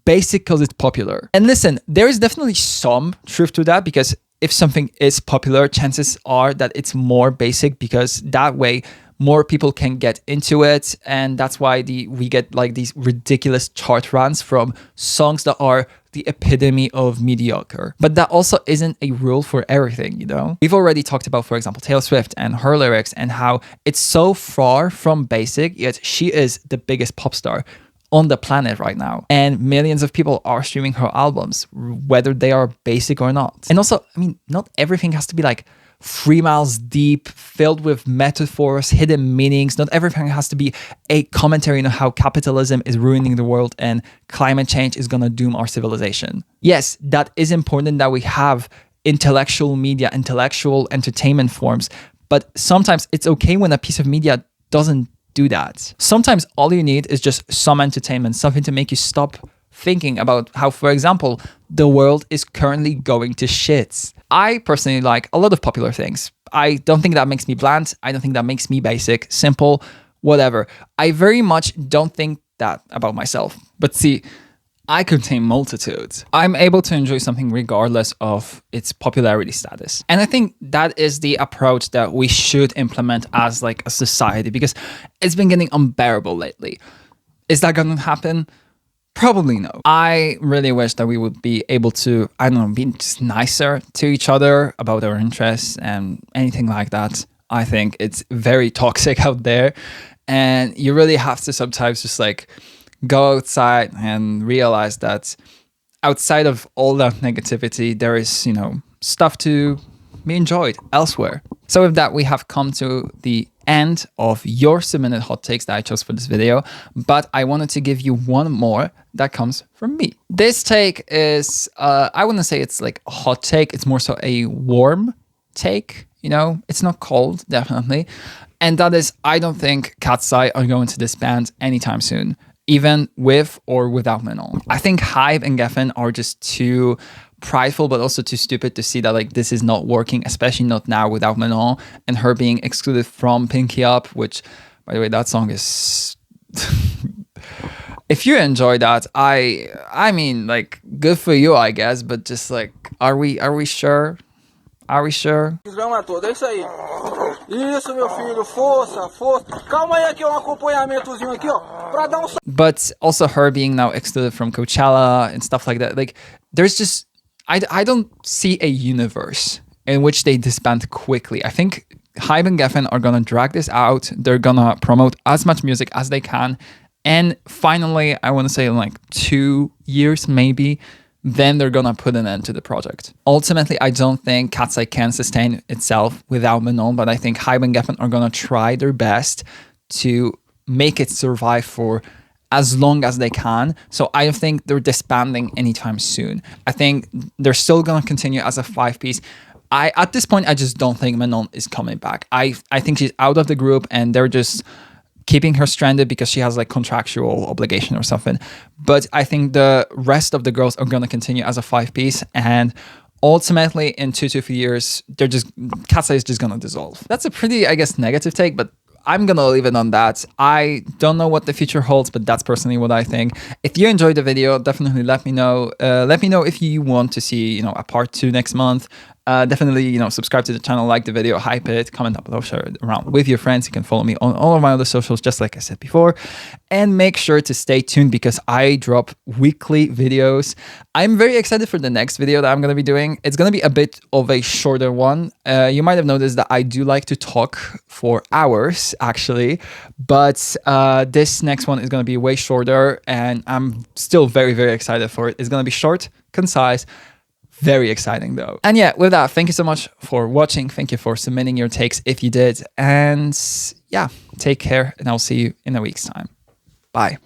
basic because it's popular. And listen, there is definitely some truth to that because if something is popular, chances are that it's more basic because that way more people can get into it. And that's why we get like these ridiculous chart runs from songs that are the epitome of mediocre. But that also isn't a rule for everything, you know? We've already talked about, for example, Taylor Swift and her lyrics and how it's so far from basic, yet she is the biggest pop star on the planet right now. And millions of people are streaming her albums, whether they are basic or not. And also, I mean, not everything has to be like 3 miles deep, filled with metaphors, hidden meanings. Not everything has to be a commentary on how capitalism is ruining the world and climate change is gonna doom our civilization. Yes, that is important that we have intellectual media, intellectual entertainment forms, but sometimes it's okay when a piece of media doesn't do that. Sometimes all you need is just some entertainment, something to make you stop thinking about how, for example, the world is currently going to shit. I personally like a lot of popular things. I don't think that makes me bland. I don't think that makes me basic, simple, whatever. I very much don't think that about myself. But see, I contain multitudes. I'm able to enjoy something regardless of its popularity status. And I think that is the approach that we should implement as like a society because it's been getting unbearable lately. Is that gonna happen? Probably no. I really wish that we would be able to, I don't know, be just nicer to each other about our interests and anything like that. I think it's very toxic out there. And you really have to sometimes just like go outside and realize that outside of all that negativity, there is, you know, stuff to be enjoyed elsewhere. So with that, we have come to the end of your submitted hot takes that I chose for this video, but I wanted to give you one more that comes from me. This take is, I wouldn't say it's like a hot take, it's more so a warm take, you know, it's not cold, definitely. And that is, I don't think Cat's Eye are going to disband anytime soon, even with or without Manon. I think Hybe and Geffen are just too prideful, but also too stupid to see that like this is not working, especially not now without Manon and her being excluded from Pinky Up, which, by the way, that song is... If you enjoy that, I mean, like, good for you, I guess, but just like, are we sure? Are we sure? Isso aí. Isso, meu filho. Força, força. Calma aí aqui, acompanhamentozinho aqui, ó. Pra dar But also her being now excluded from Coachella and stuff like that. Like, there's just... I don't see a universe in which they disband quickly. I think Hybe and Geffen are gonna drag this out. They're gonna promote as much music as they can. And finally, I want to say in like 2 years, maybe, then they're gonna put an end to the project. Ultimately, I don't think Cat's Eye can sustain itself without Manon, but I think Hybe and Geffen are gonna try their best to make it survive for as long as they can. So I don't think they're disbanding anytime soon. I think they're still gonna continue as a 5-piece. At this point, I just don't think Manon is coming back. I think she's out of the group and they're just keeping her stranded because she has like contractual obligation or something. But I think the rest of the girls are going to continue as a 5-piece, and ultimately in 2 to 3 years, Cat's Eye is just going to dissolve. That's a pretty, I guess, negative take, but I'm gonna leave it on that. I don't know what the future holds, but that's personally what I think. If you enjoyed the video, definitely let me know. Let me know if you want to see, you know, a part 2 next month. Definitely, you know, subscribe to the channel, like the video, hype it, comment down below, share it around with your friends. You can follow me on all of my other socials, just like I said before. And make sure to stay tuned because I drop weekly videos. I'm very excited for the next video that I'm going to be doing. It's going to be a bit of a shorter one. You might have noticed that I do like to talk for hours, actually. But this next one is going to be way shorter. And I'm still very, very excited for it. It's going to be short, concise, Very exciting though. And yeah, with that, thank you so much for watching. Thank you for submitting your takes if you did. And yeah, take care and I'll see you in a week's time. Bye.